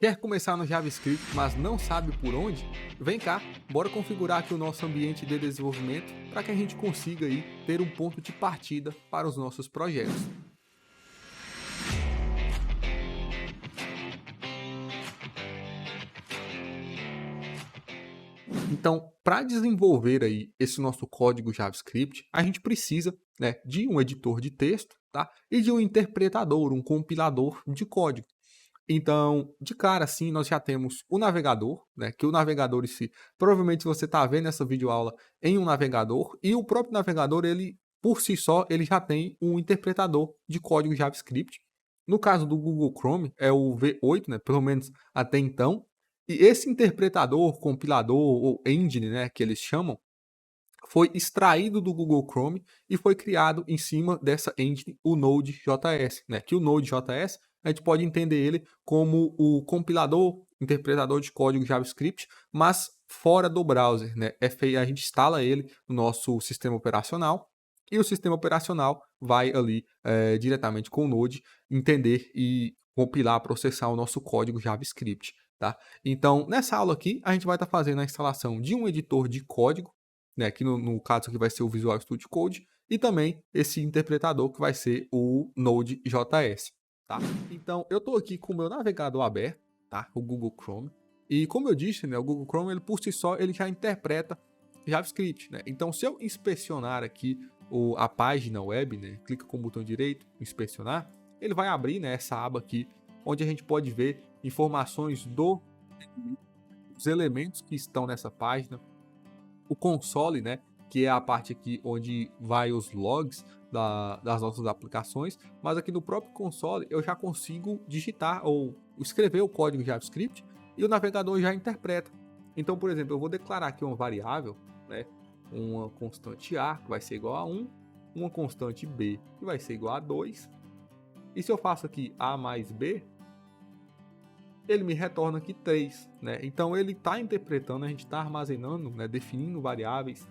Quer começar no JavaScript, mas não sabe por onde? Vem cá, bora configurar aqui o nosso ambiente de desenvolvimento para que a gente consiga aí ter um ponto de partida para os nossos projetos. Então, para desenvolver aí esse nosso código JavaScript, a gente precisa, né, de um editor de texto, tá? E de um interpretador, um compilador de código. Então, de cara, assim, nós já temos o navegador, né? Que o navegador em si, provavelmente você está vendo essa videoaula em um navegador, e o próprio navegador, ele, por si só, ele já tem um interpretador de código JavaScript. No caso do Google Chrome, é o V8, né? Pelo menos até então. E esse interpretador, compilador ou engine, né? Que eles chamam, foi extraído do Google Chrome e foi criado em cima dessa engine, o Node.js, né? Que o Node.js a gente pode entender ele como o compilador, interpretador de código JavaScript, mas fora do browser, né? A gente instala ele no nosso sistema operacional e o sistema operacional vai ali diretamente com o Node entender e compilar, processar o nosso código JavaScript, tá? Então, nessa aula aqui, a gente vai estar fazendo a instalação de um editor de código, né, que no caso aqui vai ser o Visual Studio Code, e também esse interpretador que vai ser o Node.js, tá? Então, eu estou aqui com o meu navegador aberto, tá? O Google Chrome. E como eu disse, né, o Google Chrome, ele por si só, ele já interpreta JavaScript, né? Então, se eu inspecionar aqui a página web, né, clica com o botão direito, inspecionar, ele vai abrir, né, essa aba aqui, onde a gente pode ver informações dos elementos que estão nessa página, o console, né, que é a parte aqui onde vai os logs das nossas aplicações, mas aqui no próprio console eu já consigo digitar ou escrever o código JavaScript e o navegador já interpreta. Então, por exemplo, eu vou declarar aqui uma variável, né, uma constante A, que vai ser igual a 1, uma constante B, que vai ser igual a 2, e se eu faço aqui A mais B, ele me retorna aqui 3, né? Então ele está interpretando, a gente está armazenando, né, definindo variáveis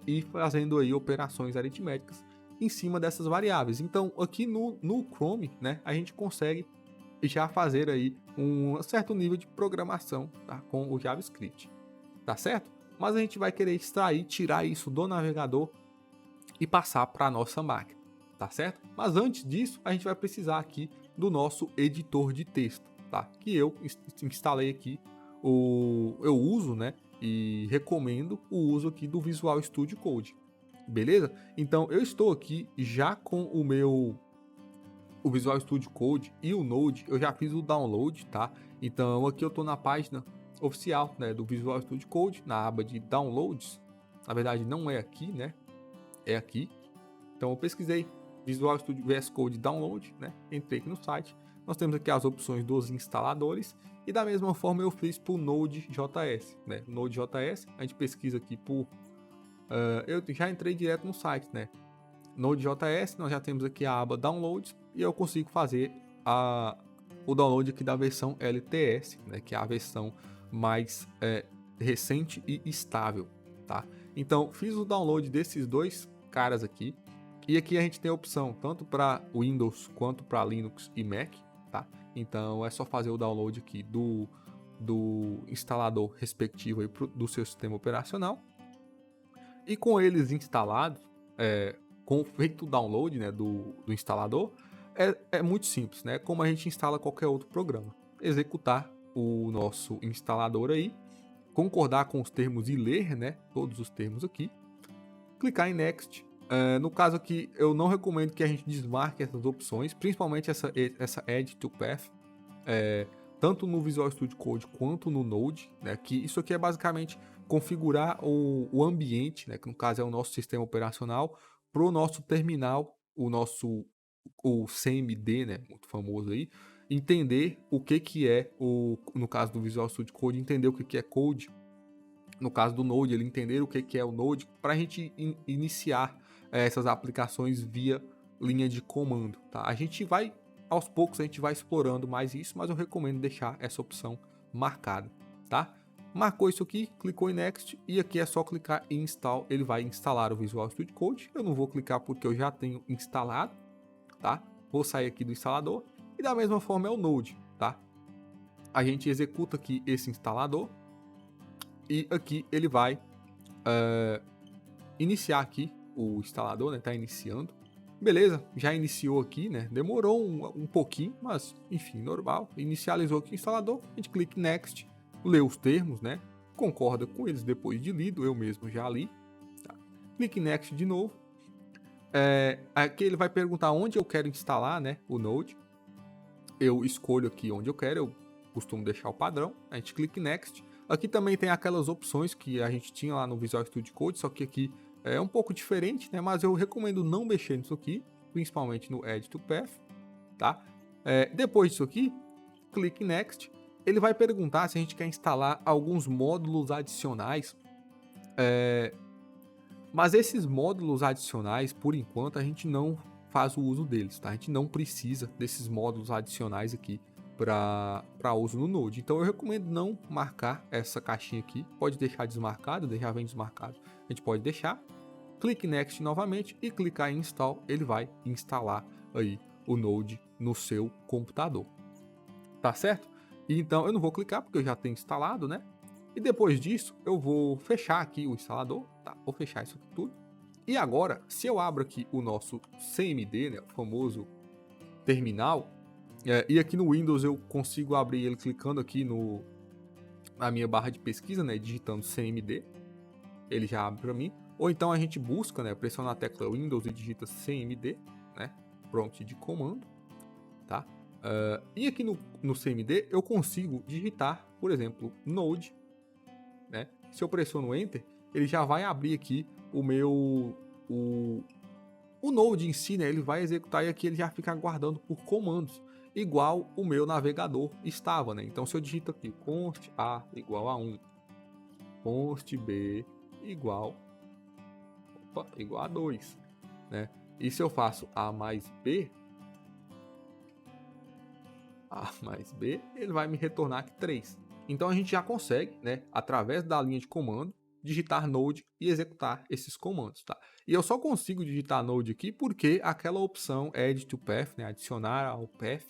e fazendo aí operações aritméticas em cima dessas variáveis. Então aqui no Chrome, né, a gente consegue já fazer aí um certo nível de programação, tá, com o JavaScript, tá certo? Mas a gente vai querer extrair, tirar isso do navegador e passar para a nossa máquina, tá certo? Mas antes disso, a gente vai precisar aqui do nosso editor de texto, tá? Que eu instalei aqui, eu uso, né? E recomendo o uso aqui do Visual Studio Code, beleza? Então eu estou aqui já com o Visual Studio Code e o Node, eu já fiz o download, tá? Então aqui eu estou na página oficial, né, do Visual Studio Code, na aba de downloads. Na verdade não é aqui, né? É aqui. Então eu pesquisei Visual Studio VS Code Download, né? Entrei aqui no site. Nós temos aqui as opções dos instaladores e da mesma forma eu fiz para o Node.js, né? Node.js, a gente pesquisa aqui por eu já entrei direto no site, né? Node.js, nós já temos aqui a aba Downloads e eu consigo fazer o download aqui da versão LTS, né? Que é a versão mais recente e estável, tá? Então fiz o download desses dois caras aqui. E aqui a gente tem a opção tanto para Windows quanto para Linux e Mac, tá? Então é só fazer o download aqui do instalador respectivo aí do seu sistema operacional. E com eles instalados, com feito o download, né, do instalador, é muito simples, né? Como a gente instala qualquer outro programa. Executar o nosso instalador aí, concordar com os termos e ler, né, todos os termos aqui, clicar em Next. No caso aqui, eu não recomendo que a gente desmarque essas opções, principalmente essa Add to Path, tanto no Visual Studio Code quanto no Node, né, que isso aqui é basicamente configurar o ambiente, né, que no caso é o nosso sistema operacional, para o nosso terminal, o CMD, né, muito famoso aí, entender o que é, no caso do Visual Studio Code, entender o que é code. No caso do Node, ele entender o que é o Node, para a gente iniciar essas aplicações via linha de comando, tá? A gente vai, aos poucos, a gente vai explorando mais isso, mas eu recomendo deixar essa opção marcada, tá? Marcou isso aqui, clicou em Next e aqui é só clicar em Install, ele vai instalar o Visual Studio Code. Eu não vou clicar porque eu já tenho instalado, tá? Vou sair aqui do instalador e da mesma forma é o Node, tá? a gente executa aqui esse instalador e aqui ele vai iniciar aqui o instalador, né? Tá iniciando. Beleza, já iniciou aqui, né? Demorou um pouquinho, mas enfim, normal. Inicializou aqui o instalador, a gente clica em Next, lê os termos, né? Concorda com eles depois de lido, eu mesmo já li. Tá? Clique em Next de novo. Aqui ele vai perguntar onde eu quero instalar, né? O Node. Eu escolho aqui onde eu quero, eu costumo deixar o padrão. A gente clica em Next. Aqui também tem aquelas opções que a gente tinha lá no Visual Studio Code, só que aqui é um pouco diferente, né? Mas eu recomendo não mexer nisso aqui, principalmente no Add to Path, tá? Depois disso aqui, clique em Next. Ele vai perguntar se a gente quer instalar alguns módulos adicionais. Mas esses módulos adicionais, por enquanto, a gente não faz o uso deles, tá? A gente não precisa desses módulos adicionais aqui para uso no Node. Então eu recomendo não marcar essa caixinha aqui. Pode deixar desmarcado, já vem desmarcado. A gente pode deixar. Clique em Next novamente e clicar em Install. Ele vai instalar aí o Node no seu computador. Tá certo? E então eu não vou clicar porque eu já tenho instalado, né? E depois disso eu vou fechar aqui o instalador, tá? Vou fechar isso aqui tudo. E agora, se eu abro aqui o nosso CMD, né, o famoso terminal, e aqui no Windows eu consigo abrir ele clicando aqui na minha barra de pesquisa, né, digitando CMD, ele já abre para mim. Ou então a gente busca, né, pressiona a tecla Windows e digita CMD, né, prompt de comando, tá? E aqui no CMD eu consigo digitar, por exemplo, Node, né? Se eu pressiono Enter, ele já vai abrir aqui o Node em si, né? Ele vai executar e aqui ele já fica aguardando por comandos, igual o meu navegador estava, né? Então se eu digito aqui const A igual a 1, const B igual a 2, né? E se eu faço A mais B, ele vai me retornar aqui 3. Então a gente já consegue, né, através da linha de comando, digitar Node e executar esses comandos, tá? E eu só consigo digitar Node aqui porque aquela opção Add to Path, né, adicionar ao path,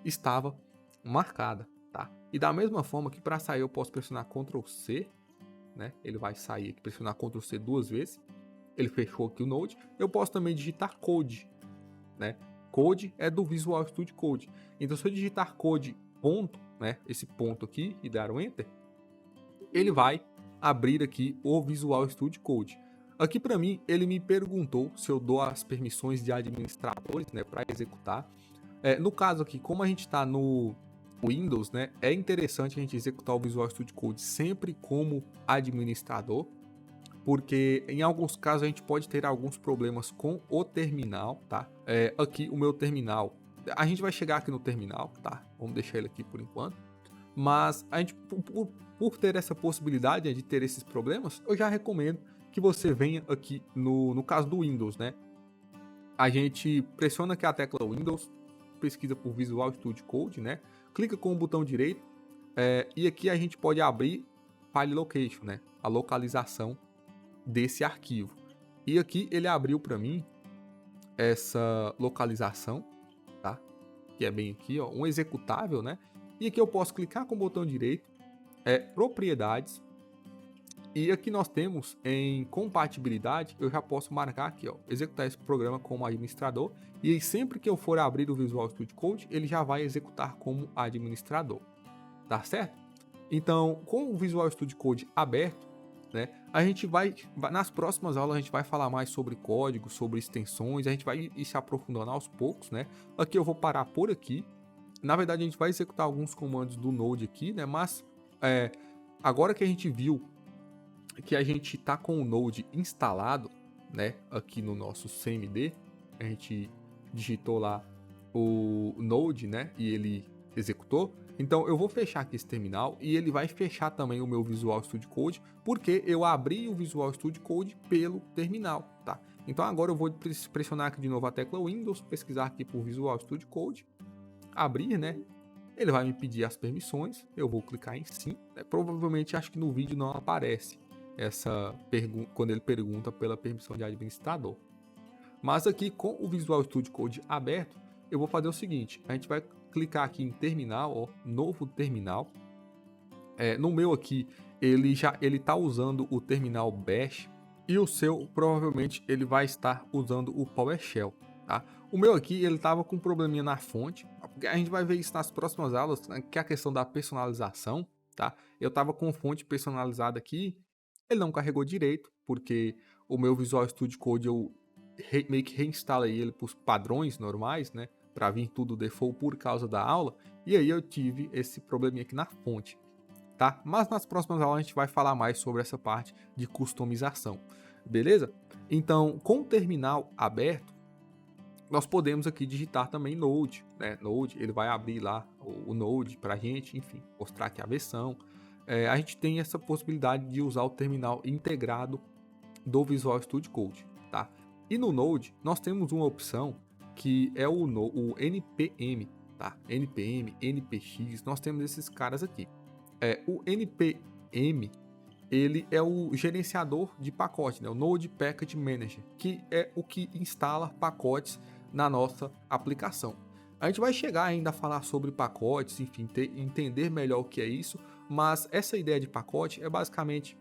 estava marcada, tá? E da mesma forma que para sair eu posso pressionar Ctrl C, né? Ele vai sair aqui, pressionar Ctrl C 2 vezes. Ele fechou aqui o Node. Eu posso também digitar Code, né? Code é do Visual Studio Code. Então se eu digitar Code ponto, né, esse ponto aqui e dar um Enter, ele vai abrir aqui o Visual Studio Code. Aqui para mim, ele me perguntou se eu dou as permissões de administradores, né, para executar. No caso aqui, como a gente está no Windows, né, é interessante a gente executar o Visual Studio Code sempre como administrador, porque em alguns casos a gente pode ter alguns problemas com o terminal, tá? Aqui o meu terminal, a gente vai chegar aqui no terminal, tá? Vamos deixar ele aqui por enquanto. Mas a gente, por ter essa possibilidade de ter esses problemas, eu já recomendo que você venha aqui no caso do Windows, né? A gente pressiona aqui a tecla Windows, pesquisa por Visual Studio Code, né? Clica com o botão direito e aqui a gente pode abrir File Location, né? A localização desse arquivo. E aqui ele abriu para mim essa localização, tá? Que é bem aqui, ó, um executável, né? E aqui eu posso clicar com o botão direito, propriedades, e aqui nós temos em compatibilidade, eu já posso marcar aqui, ó, executar esse programa como administrador, e aí sempre que eu for abrir o Visual Studio Code, ele já vai executar como administrador, tá certo? Então, com o Visual Studio Code aberto, né, a gente vai, nas próximas aulas a gente vai falar mais sobre código, sobre extensões, a gente vai ir se aprofundando aos poucos, né? Aqui eu vou parar por aqui. Na verdade a gente vai executar alguns comandos do Node aqui, né? Mas agora que a gente viu que a gente está com o Node instalado, né? Aqui no nosso CMD, a gente digitou lá o Node, né? E ele executou. Então eu vou fechar aqui esse terminal e ele vai fechar também o meu Visual Studio Code, porque eu abri o Visual Studio Code pelo terminal, tá? Então agora eu vou pressionar aqui de novo a tecla Windows, pesquisar aqui por Visual Studio Code, abrir, né? Ele vai me pedir as permissões, eu vou clicar em sim, né? Provavelmente acho que no vídeo não aparece essa pergunta quando ele pergunta pela permissão de administrador. Mas aqui com o Visual Studio Code aberto, eu vou fazer o seguinte, a gente vai clicar aqui em terminal, ó, novo terminal. No meu aqui, ele tá usando o terminal Bash, e o seu provavelmente ele vai estar usando o PowerShell, tá? O meu aqui ele tava com um probleminha na fonte, porque a gente vai ver isso nas próximas aulas, né, que é a questão da personalização, tá? Eu tava com fonte personalizada aqui, ele não carregou direito, porque o meu Visual Studio Code eu meio que reinstalei ele para os padrões normais, né? Para vir tudo default por causa da aula, e aí eu tive esse probleminha aqui na fonte. Tá? Mas nas próximas aulas a gente vai falar mais sobre essa parte de customização, beleza? Então, com o terminal aberto, nós podemos aqui digitar também Node, né? Node, ele vai abrir lá o Node para a gente, enfim, mostrar aqui a versão. A gente tem essa possibilidade de usar o terminal integrado do Visual Studio Code, tá? E no Node, nós temos uma opção que é o NPM, tá? NPM, NPX, nós temos esses caras aqui. O NPM, ele é o gerenciador de pacote, né? O Node Package Manager, que é o que instala pacotes na nossa aplicação. A gente vai chegar ainda a falar sobre pacotes, enfim, entender melhor o que é isso, mas essa ideia de pacote é basicamente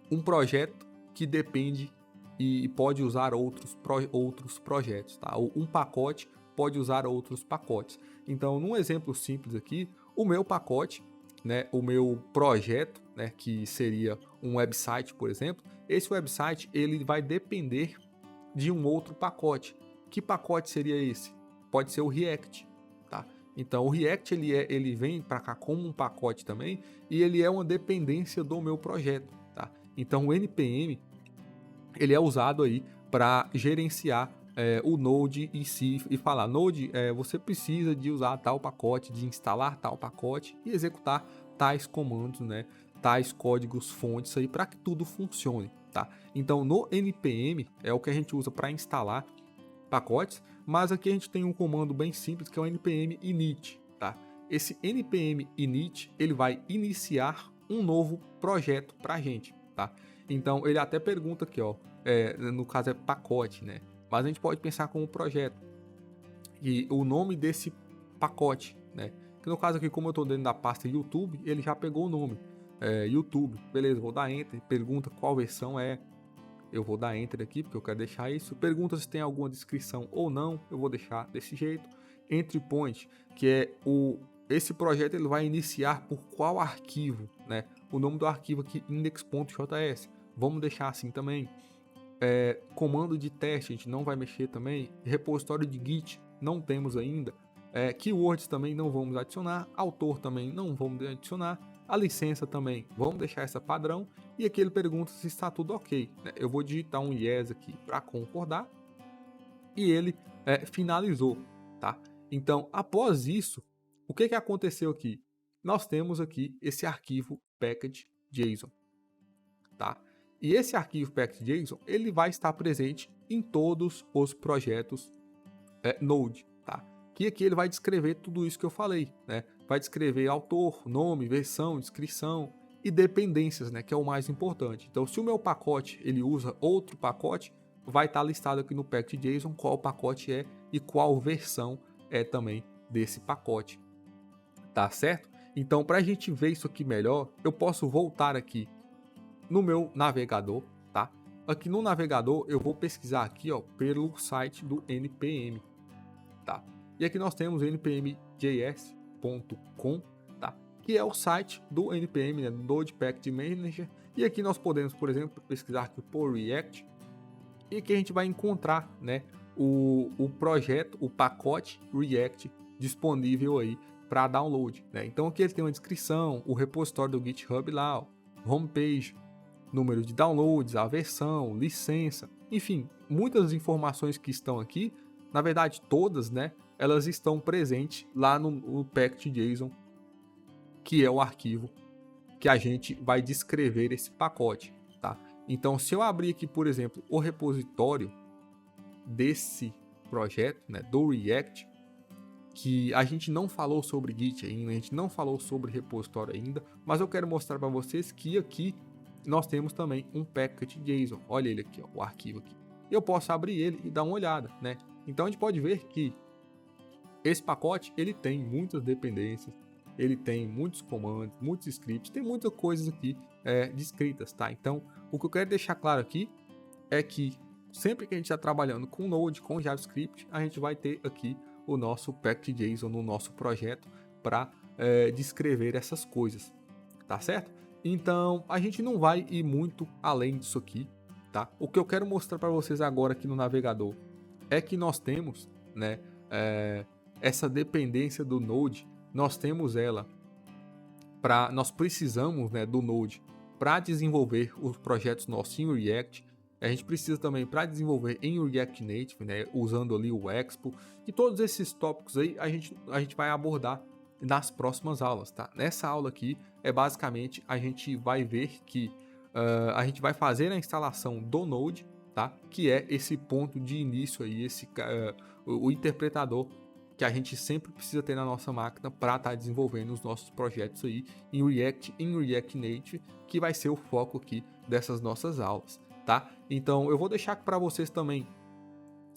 um projeto que depende e pode usar outros projetos, tá? Ou um pacote pode usar outros pacotes. Então, num exemplo simples aqui, o meu pacote, né, o meu projeto, né, que seria um website, por exemplo, esse website ele vai depender de um outro pacote. Que pacote seria esse? Pode ser o React, tá? Então o React ele vem para cá como um pacote também, e ele é uma dependência do meu projeto, tá? Então o NPM ele é usado aí para gerenciar o Node em si e falar: Node, você precisa de usar tal pacote, de instalar tal pacote e executar tais comandos, né? Tais códigos fontes aí para que tudo funcione, tá? Então no NPM é o que a gente usa para instalar pacotes, mas aqui a gente tem um comando bem simples que é o npm init, tá? Esse npm init ele vai iniciar um novo projeto para a gente, tá? Então ele até pergunta aqui, ó, no caso é pacote, né? Mas a gente pode pensar como projeto e o nome desse pacote, né? Que no caso aqui, como eu estou dentro da pasta YouTube, ele já pegou o nome, YouTube, beleza? Vou dar enter, pergunta qual versão é. Eu vou dar enter aqui porque eu quero deixar isso. Pergunta se tem alguma descrição ou não. Eu vou deixar desse jeito. Entry point, que é esse projeto ele vai iniciar por qual arquivo, né? O nome do arquivo aqui index.js. Vamos deixar assim também. Comando de teste a gente não vai mexer também. Repositório de Git não temos ainda. Keywords também não vamos adicionar. Autor também não vamos adicionar. A licença também, vamos deixar essa padrão. E aqui ele pergunta se está tudo ok, né? Eu vou digitar um yes aqui para concordar. E ele finalizou, tá? Então, após isso, o que aconteceu aqui? Nós temos aqui esse arquivo package.json, tá? E esse arquivo package.json, ele vai estar presente em todos os projetos Node, tá? Que aqui ele vai descrever tudo isso que eu falei, né? Vai descrever autor, nome, versão, descrição e dependências, né? Que é o mais importante. Então, se o meu pacote ele usa outro pacote, vai estar listado aqui no package.json qual pacote é e qual versão é também desse pacote, tá certo? Então, para a gente ver isso aqui melhor, eu posso voltar aqui no meu navegador, tá? Aqui no navegador eu vou pesquisar aqui, ó, pelo site do NPM, tá? E aqui nós temos npmjs.com, tá? Que é o site do NPM, né? Do Node Package Manager. E aqui nós podemos, por exemplo, pesquisar aqui por React e aqui a gente vai encontrar, né, o projeto, o pacote React disponível aí para download, né? Então aqui ele tem uma descrição, o repositório do GitHub lá, ó, homepage, número de downloads, a versão, licença, enfim, muitas informações que estão aqui, na verdade todas, né, elas estão presentes lá no package.json, que é o arquivo que a gente vai descrever esse pacote, tá? Então, se eu abrir aqui, por exemplo, o repositório desse projeto, né, do React, que a gente não falou sobre Git ainda, a gente não falou sobre repositório ainda, mas eu quero mostrar para vocês que aqui nós temos também um package.json. Olha ele aqui, ó, o arquivo aqui. Eu posso abrir ele e dar uma olhada, né? Então a gente pode ver que Esse pacote, ele tem muitas dependências, ele tem muitos comandos, muitos scripts, tem muitas coisas aqui descritas, tá? Então, o que eu quero deixar claro aqui é que sempre que a gente está trabalhando com Node, com JavaScript, a gente vai ter aqui o nosso package.json no nosso projeto para descrever essas coisas, tá certo? Então, a gente não vai ir muito além disso aqui, tá? O que eu quero mostrar para vocês agora aqui no navegador é que nós temos, né, essa dependência do Node, nós temos ela nós precisamos, né, do Node para desenvolver os projetos nossos em React. A gente precisa também para desenvolver em React Native, né, usando ali o Expo, e todos esses tópicos aí a gente vai abordar nas próximas aulas, tá? Nessa aula aqui basicamente a gente vai ver que a gente vai fazer a instalação do Node, tá? Que é esse ponto de início aí, o interpretador que a gente sempre precisa ter na nossa máquina para estar desenvolvendo os nossos projetos aí em React Native, que vai ser o foco aqui dessas nossas aulas, tá? Então eu vou deixar para vocês também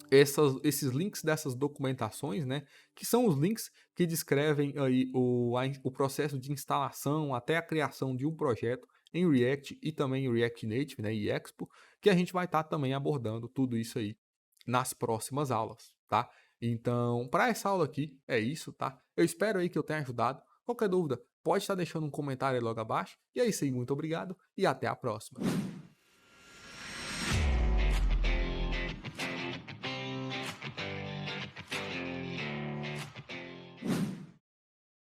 esses links dessas documentações, né, que são os links que descrevem aí o processo de instalação até a criação de um projeto em React e também em React Native, né, e Expo, que a gente vai estar também abordando tudo isso aí nas próximas aulas, tá? Então, para essa aula aqui é isso, tá? Eu espero aí que eu tenha ajudado. Qualquer dúvida, pode estar deixando um comentário aí logo abaixo. E é isso aí, muito obrigado e até a próxima.